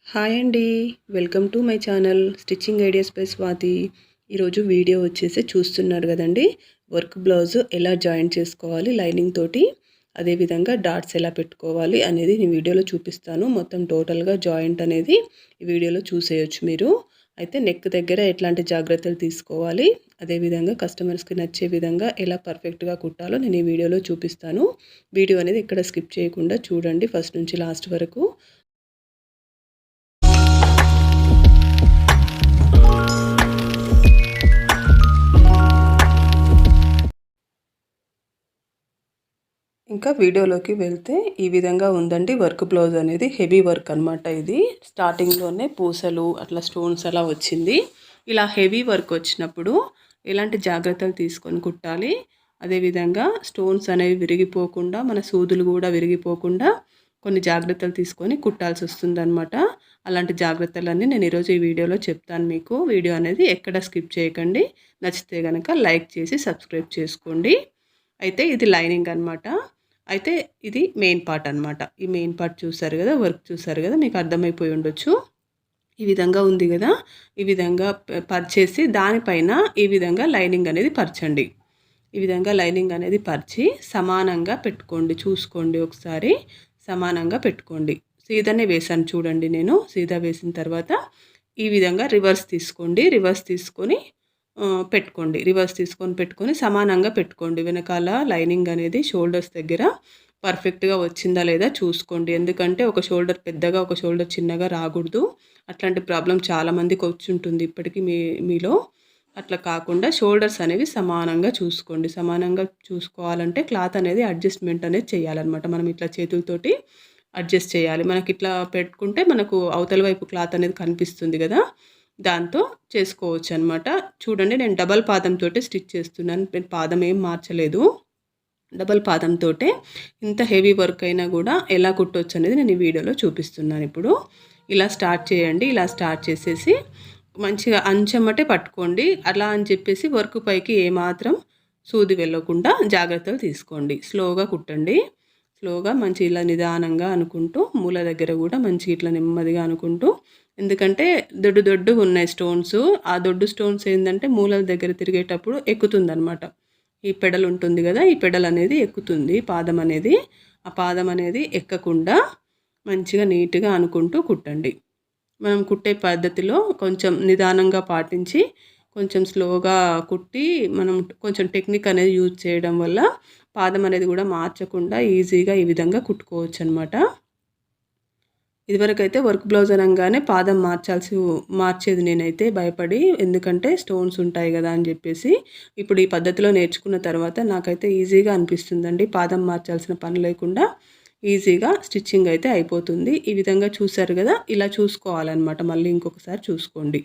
Hi అండి. Welcome to my channel stitching ideas by Swathi. ఈరోజు video వచ్చేసి చూస్తున్నారు కదండి. వర్క్ బ్లౌజ్ ఎలా జాయిన్ చేసుకోవాలి లైనింగ్ తోటి, అదేవిధంగా డాట్స్ ఎలా పెట్టుకోవాలి అనేది నేను వీడియోలో చూపిస్తాను. మొత్తం టోటల్గా జాయింట్ అనేది ఈ వీడియోలో చూసేయచ్చు మీరు. అయితే నెక్ దగ్గర ఎట్లాంటి జాగ్రత్తలు తీసుకోవాలి, అదేవిధంగా కస్టమర్స్కి నచ్చే విధంగా ఎలా పర్ఫెక్ట్గా కుట్టాలో నేను ఈ వీడియోలో చూపిస్తాను. వీడియో అనేది ఇక్కడ స్కిప్ చేయకుండా చూడండి ఫస్ట్ నుంచి లాస్ట్ వరకు. ఇంకా వీడియోలోకి వెళ్తే ఈ విధంగా ఉందండి వర్క్ బ్లౌజ్ అనేది. హెవీ వర్క్ అనమాట ఇది. స్టార్టింగ్లోనే పూసలు అట్లా స్టోన్స్ అలా వచ్చింది. ఇలా హెవీ వర్క్ వచ్చినప్పుడు ఎలాంటి జాగ్రత్తలు తీసుకొని కుట్టాలి, అదేవిధంగా స్టోన్స్ అనేవి విరిగిపోకుండా, మన సూదులు కూడా విరిగిపోకుండా కొన్ని జాగ్రత్తలు తీసుకొని కుట్టాల్సి వస్తుందన్నమాట. అలాంటి జాగ్రత్తలన్నీ నేను ఈరోజు ఈ వీడియోలో చెప్తాను మీకు. వీడియో అనేది ఎక్కడ స్కిప్ చేయకండి. నచ్చితే కనుక లైక్ చేసి సబ్స్క్రైబ్ చేసుకోండి. అయితే ఇది లైనింగ్ అనమాట. అయితే ఇది మెయిన్ పార్ట్ అనమాట. ఈ మెయిన్ పార్ట్ చూసారు కదా, వర్క్ చూసారు కదా, మీకు అర్థమైపోయి ఉండొచ్చు. ఈ విధంగా ఉంది కదా, ఈ విధంగా పరిచేసి దానిపైన ఈ విధంగా లైనింగ్ అనేది పరచండి. ఈ విధంగా లైనింగ్ అనేది పరిచి సమానంగా పెట్టుకోండి. చూసుకోండి ఒకసారి, సమానంగా పెట్టుకోండి. సీదానే వేసాను చూడండి నేను. సీదా వేసిన తర్వాత ఈ విధంగా రివర్స్ తీసుకోండి. రివర్స్ తీసుకొని పెట్టుకోండి. రివర్స్ తీసుకొని పెట్టుకొని సమానంగా పెట్టుకోండి. వెనకాల లైనింగ్ అనేది షోల్డర్స్ దగ్గర పర్ఫెక్ట్గా వచ్చిందా లేదా చూసుకోండి. ఎందుకంటే ఒక షోల్డర్ పెద్దగా ఒక షోల్డర్ చిన్నగా రాకూడదు. అట్లాంటి ప్రాబ్లం చాలామందికి వచ్చి ఉంటుంది ఇప్పటికీ మీలో. అట్లా కాకుండా షోల్డర్స్ అనేవి సమానంగా చూసుకోండి. సమానంగా చూసుకోవాలంటే క్లాత్ అనేది అడ్జస్ట్మెంట్ అనేది చేయాలన్నమాట. మనం ఇట్లా చేతులతోటి అడ్జస్ట్ చేయాలి. మనకి ఇట్లా పెట్టుకుంటే మనకు అవతల వైపు క్లాత్ అనేది కనిపిస్తుంది కదా, దాంతో చేసుకోవచ్చు అనమాట. చూడండి, నేను డబల్ పాదంతో స్టిచ్ చేస్తున్నాను. నేను పాదం ఏం మార్చలేదు. డబల్ పాదంతో ఇంత హెవీ వర్క్ అయినా కూడా ఎలా కుట్టవచ్చు అనేది నేను ఈ వీడియోలో చూపిస్తున్నాను. ఇప్పుడు ఇలా స్టార్ట్ చేయండి. ఇలా స్టార్ట్ చేసేసి మంచిగా అంచెమ్మటే పట్టుకోండి. అలా అని చెప్పేసి వర్క్ పైకి ఏమాత్రం సూది వెళ్ళకుండా జాగ్రత్తలు తీసుకోండి. స్లోగా కుట్టండి. స్లోగా మంచి ఇలా నిదానంగా అనుకుంటూ, మూల దగ్గర కూడా మంచిగా ఇట్లా నెమ్మదిగా అనుకుంటూ, ఎందుకంటే దొడ్డు ఉన్నాయి స్టోన్స్. ఆ దొడ్డు స్టోన్స్ ఏంటంటే మూలల దగ్గర తిరిగేటప్పుడు ఎక్కుతుందనమాట. ఈ పెడల్ ఉంటుంది కదా, ఈ పెడల్ అనేది ఎక్కుతుంది పాదం అనేది. ఆ పాదం అనేది ఎక్కకుండా మంచిగా నీట్గా అనుకుంటూ కుట్టండి. మనం కుట్టే పద్ధతిలో కొంచెం నిదానంగా పాటించి కొంచెం స్లోగా కుట్టి మనం కొంచెం టెక్నిక్ అనేది యూజ్ చేయడం వల్ల పాదం అనేది కూడా మార్చకుండా ఈజీగా ఈ విధంగా కుట్టుకోవచ్చు అనమాట. ఇదివరకైతే వర్క్ బ్లౌజ్ అనగానే పాదం మార్చేది నేనైతే భయపడి, ఎందుకంటే స్టోన్స్ ఉంటాయి కదా అని చెప్పేసి. ఇప్పుడు ఈ పద్ధతిలో నేర్చుకున్న తర్వాత నాకైతే ఈజీగా అనిపిస్తుందండి. పాదం మార్చాల్సిన పని లేకుండా ఈజీగా స్టిచ్చింగ్ అయితే అయిపోతుంది. ఈ విధంగా చూసారు కదా, ఇలా చూసుకోవాలన్నమాట. మళ్ళీ ఇంకొకసారి చూసుకోండి.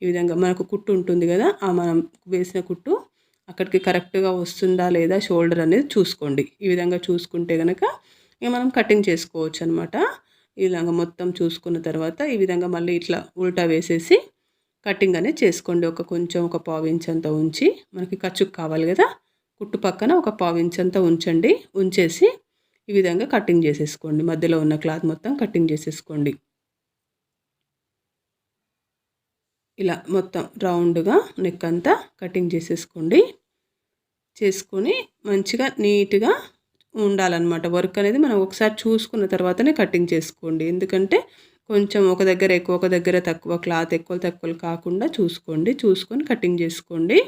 ఈ విధంగా మనకు కుట్టు ఉంటుంది కదా, ఆ మనం వేసిన కుట్టు అక్కడికి కరెక్ట్గా వస్తుందా లేదా షోల్డర్ అనేది చూసుకోండి. ఈ విధంగా చూసుకుంటే కనుక ఇక మనం కటింగ్ చేసుకోవచ్చు అనమాట. ఈ విధంగా మొత్తం చూసుకున్న తర్వాత ఈ విధంగా మళ్ళీ ఇట్లా ఉల్టా వేసేసి కటింగ్ అనేది చేసుకోండి. కొంచెం ఒక పావు ఇంచ్ అంతా ఉంచి, మనకి ఖర్చుకు కావాలి కదా, కుట్టు పక్కన ఒక పావు ఇంచ్ అంతా ఉంచండి. ఉంచేసి ఈ విధంగా కటింగ్ చేసేసుకోండి. మధ్యలో ఉన్న క్లాత్ మొత్తం కటింగ్ చేసేసుకోండి. ఇలా మొత్తం రౌండ్గా నెక్ అంతా కటింగ్ చేసేసుకోండి. చేసుకొని మంచిగా నీట్గా ఉండాలన్నమాట. వర్క్ అనేది మనం ఒకసారి చూసుకున్న తర్వాతనే కటింగ్ చేసుకోండి. ఎందుకంటే కొంచెం ఒక దగ్గర ఎక్కువ, ఒక దగ్గర తక్కువ, క్లాత్ ఎక్కువ తక్కువలు కాకుండా చూసుకోండి. చూసుకొని కటింగ్ చేసుకోండి.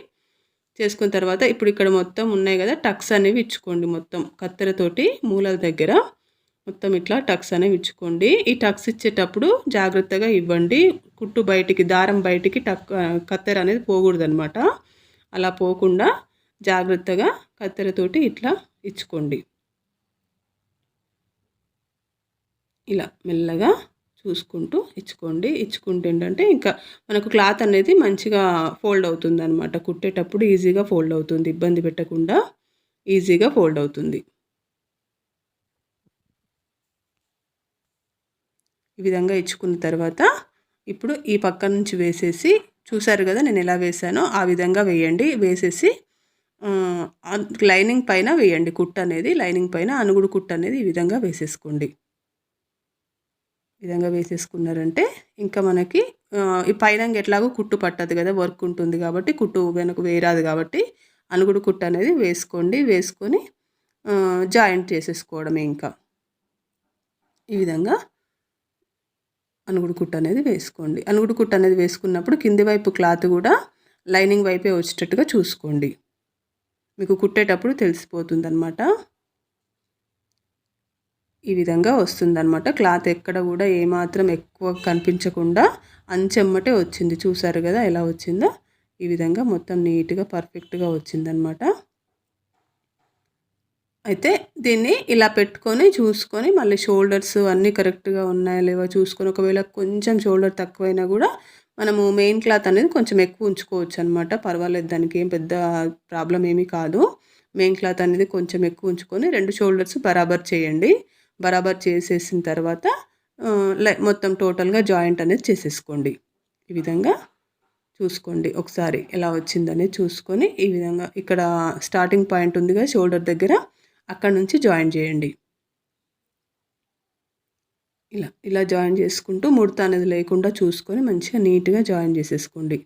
చేసుకున్న తర్వాత ఇప్పుడు ఇక్కడ మొత్తం ఉన్నాయి కదా, టక్స్ అనేవి ఇచ్చుకోండి. మొత్తం కత్తెరతోటి మూలల దగ్గర మొత్తం ఇట్లా టక్స్ అనేవి ఇచ్చుకోండి. ఈ టక్స్ ఇచ్చేటప్పుడు జాగ్రత్తగా ఇవ్వండి. కుట్టు బయటికి, దారం బయటికి కత్తెర అనేది పోకూడదనమాట. అలా పోకుండా జాగ్రత్తగా కత్తెరతోటి ఇట్లా ఇచ్చుకోండి. ఇలా మెల్లగా చూసుకుంటూ ఇచ్చుకోండి. ఇచ్చుకుంటే ఏంటంటే ఇంకా మనకు క్లాత్ అనేది మంచిగా ఫోల్డ్ అవుతుంది అనమాట. కుట్టేటప్పుడు ఈజీగా ఫోల్డ్ అవుతుంది. ఇబ్బంది పెట్టకుండా ఈజీగా ఫోల్డ్ అవుతుంది. ఈ విధంగా ఇచ్చుకున్న తర్వాత ఇప్పుడు ఈ పక్క నుంచి వేసేసి, చూసారు కదా నేను ఎలా వేసానో ఆ విధంగా వేయండి. వేసేసి లైనింగ్ పైన వేయండి కుట్టు అనేది. లైనింగ్ పైన అనుగుడు కుట్టు అనేది ఈ విధంగా వేసేసుకోండి. విధంగా వేసేసుకున్నారంటే ఇంకా మనకి ఈ పైన ఎట్లాగో కుట్టు పట్టదు కదా, వర్క్ ఉంటుంది కాబట్టి, కుట్టు వెనక వేరాదు కాబట్టి అనుగుడు కుట్టు అనేది వేసుకోండి. వేసుకొని జాయింట్ చేసేసుకోవడమే. ఇంకా ఈ విధంగా అనుగుడు కుట్టు అనేది వేసుకోండి. అనుగుడు కుట్టు అనేది వేసుకున్నప్పుడు కింది వైపు క్లాత్ కూడా లైనింగ్ వైపే వచ్చేటట్టుగా చూసుకోండి. మీకు కుట్టేటప్పుడు తెలిసిపోతుందన్నమాట. ఈ విధంగా వస్తుందన్నమాట. క్లాత్ ఎక్కడ కూడా ఏమాత్రం ఎక్కువ కనిపించకుండా అంచెమ్మటే వచ్చింది. చూసారు కదా ఎలా వచ్చిందో. ఈ విధంగా మొత్తం నీట్గా పర్ఫెక్ట్గా వచ్చిందనమాట. అయితే దీన్ని ఇలా పెట్టుకొని చూసుకొని మళ్ళీ షోల్డర్స్ అన్నీ కరెక్ట్గా ఉన్నాయా లేవో చూసుకొని, ఒకవేళ కొంచెం షోల్డర్ తక్కువైనా కూడా మనము మెయిన్ క్లాత్ అనేది కొంచెం ఎక్కువ ఉంచుకోవచ్చు అనమాట. పర్వాలేదు, దానికి ఏం పెద్ద ప్రాబ్లం ఏమీ కాదు. మెయిన్ క్లాత్ అనేది కొంచెం ఎక్కువ ఉంచుకొని 2 షోల్డర్స్ బరాబర్ చేయండి. బరాబర్ చేసేసిన తర్వాత మొత్తం టోటల్గా జాయింట్ అనేది చేసేసుకోండి. ఈ విధంగా చూసుకోండి ఒకసారి ఎలా వచ్చిందనేది చూసుకొని, ఈ విధంగా ఇక్కడ స్టార్టింగ్ పాయింట్ ఉంది కదా షోల్డర్ దగ్గర, అక్కడ నుంచి జాయిన్ చేయండి. ఇలా జాయిన్ చేసుకుంటూ ముడత అనేది లేకుండా చూసుకొని మంచిగా నీట్గా జాయిన్ చేసేసుకోండి.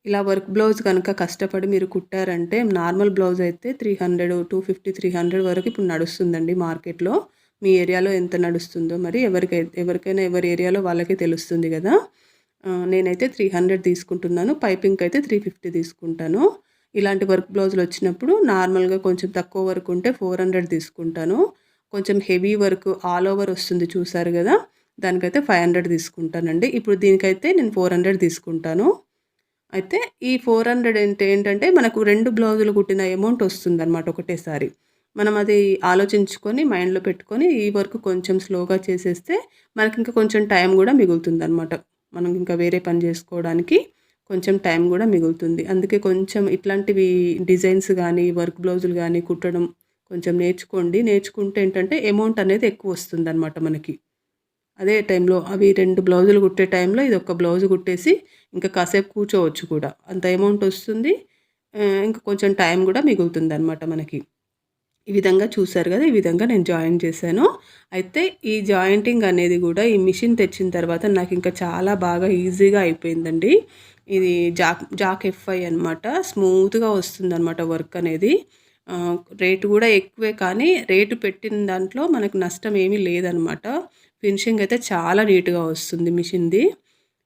ఇలా వర్క్ బ్లౌజ్ కనుక కష్టపడి మీరు కుట్టారంటే, నార్మల్ బ్లౌజ్ అయితే 300, 250, 300 వరకు ఇప్పుడు నడుస్తుందండి మార్కెట్లో. మీ ఏరియాలో ఎంత నడుస్తుందో మరి ఎవరికైనా ఎవరి ఏరియాలో వాళ్ళకే తెలుస్తుంది కదా. నేనైతే 300 తీసుకుంటున్నాను. పైపింగ్కి అయితే 350 తీసుకుంటాను. ఇలాంటి వర్క్ బ్లౌజులు వచ్చినప్పుడు నార్మల్గా కొంచెం తక్కువ వర్క్ ఉంటే 400 తీసుకుంటాను. కొంచెం హెవీ వర్క్ ఆల్ ఓవర్ వస్తుంది చూసారు కదా, దానికైతే 500 తీసుకుంటానండి. ఇప్పుడు దీనికైతే నేను 400 తీసుకుంటాను. అయితే ఈ 400 ఏంటంటే మనకు 2 బ్లౌజులు కుట్టిన అమౌంట్ వస్తుందన్నమాట ఒకటేసారి. మనం అది ఆలోచించుకొని మైండ్లో పెట్టుకొని ఈ వర్క్ కొంచెం స్లోగా చేసేస్తే మనకి ఇంకా కొంచెం టైం కూడా మిగులుతుందన్నమాట. మనం ఇంకా వేరే పని చేసుకోవడానికి కొంచెం టైం కూడా మిగులుతుంది. అందుకే కొంచెం ఇట్లాంటివి డిజైన్స్ కానీ వర్క్ బ్లౌజులు కానీ కుట్టడం కొంచెం నేర్చుకోండి. నేర్చుకుంటే ఏంటంటే అమౌంట్ అనేది ఎక్కువ వస్తుందన్నమాట మనకి. అదే టైంలో అవి 2 బ్లౌజులు కుట్టే టైంలో ఇది ఒక బ్లౌజ్ కుట్టేసి ఇంకా కాసేపు కూర్చోవచ్చు కూడా. అంత అమౌంట్ వస్తుంది. ఇంకా కొంచెం టైం కూడా మిగులుతుందన్నమాట మనకి. ఈ విధంగా చూసారు కదా, ఈ విధంగా నేను జాయిన్ చేశాను. అయితే ఈ జాయింటింగ్ అనేది కూడా ఈ మిషన్ తెచ్చిన తర్వాత నాకు ఇంకా చాలా బాగా ఈజీగా అయిపోయిందండి. ఇది జాక్ ఎఫ్ఐ అనమాట. స్మూత్గా వస్తుందన్నమాట వర్క్ అనేది. రేటు కూడా ఎక్కువే, కానీ రేటు పెట్టిన దాంట్లో మనకు నష్టం ఏమీ లేదనమాట. ఫినిషింగ్ అయితే చాలా నీట్గా వస్తుంది మిషన్ది.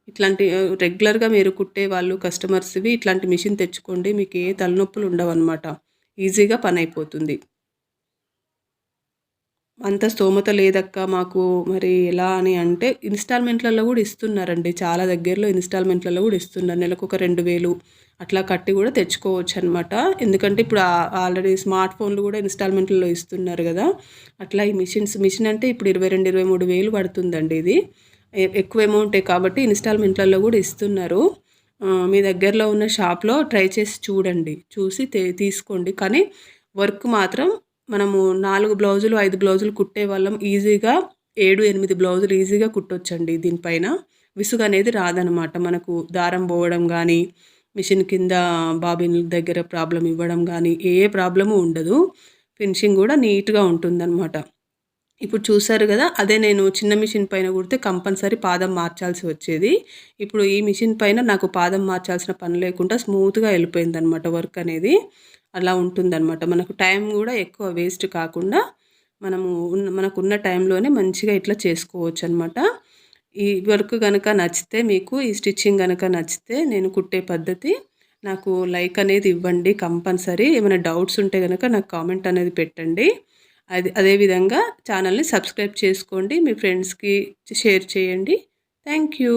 ఇట్లాంటి రెగ్యులర్గా మీరు కుట్టే వాళ్ళు కస్టమర్స్వి ఇట్లాంటి మిషన్ తెచ్చుకోండి. మీకు ఏ తలనొప్పులు ఉండవన్నమాట. ఈజీగా పని అయిపోతుంది. అంత స్తోమత లేదక్క మాకు, మరి ఎలా అని అంటే ఇన్స్టాల్మెంట్లలో కూడా ఇస్తున్నారండి. చాలా దగ్గరలో ఇన్స్టాల్మెంట్లలో కూడా ఇస్తున్నారు. నెలకు ఒక 2000 అట్లా కట్టి కూడా తెచ్చుకోవచ్చు అనమాట. ఎందుకంటే ఇప్పుడు ఆల్రెడీ స్మార్ట్ ఫోన్లు కూడా ఇన్స్టాల్మెంట్లలో ఇస్తున్నారు కదా. అట్లా ఈ మిషన్ అంటే ఇప్పుడు 22, 23 వేలు పడుతుందండి. ఇది ఎక్కువ అమౌంటే కాబట్టి ఇన్స్టాల్మెంట్లలో కూడా ఇస్తున్నారు. మీ దగ్గరలో ఉన్న షాప్లో ట్రై చేసి చూడండి, చూసి తీసుకోండి. కానీ వర్క్ మాత్రం మనము 4 బ్లౌజులు 5 బ్లౌజులు కుట్టే వాళ్ళం ఈజీగా 7, 8 బ్లౌజులు ఈజీగా కుట్టొచ్చండి. దీనిపైన విసుగు అనేది రాదనమాట. మనకు దారం పోవడం కానీ, మిషన్ కింద బాబిన్ దగ్గర ప్రాబ్లం ఇవ్వడం కానీ ఏ ప్రాబ్లము ఉండదు. ఫినిషింగ్ కూడా నీట్గా ఉంటుందన్నమాట. ఇప్పుడు చూసారు కదా, అదే నేను చిన్న మిషన్ పైన కుడితే కంపల్సరీ పాదం మార్చాల్సి వచ్చేది. ఇప్పుడు ఈ మిషన్ పైన నాకు పాదం మార్చాల్సిన పని లేకుండా స్మూత్గా వెళ్ళిపోయిందనమాట వర్క్ అనేది. అలా ఉంటుందన్నమాట. మనకు టైం కూడా ఎక్కువ వేస్ట్ కాకుండా మనకున్న టైంలోనే మంచిగా ఇట్లా చేసుకోవచ్చు అనమాట. ఈ వర్క్ కనుక నచ్చితే, మీకు ఈ స్టిచ్చింగ్ కనుక నచ్చితే, నేను కుట్టే పద్ధతి నాకు లైక్ అనేది ఇవ్వండి కంపల్సరీ. ఏమైనా డౌట్స్ ఉంటే కనుక నాకు కామెంట్ అనేది పెట్టండి. అదేవిధంగా ఛానల్ని సబ్స్క్రైబ్ చేసుకోండి. మీ ఫ్రెండ్స్కి షేర్ చేయండి. Thank you.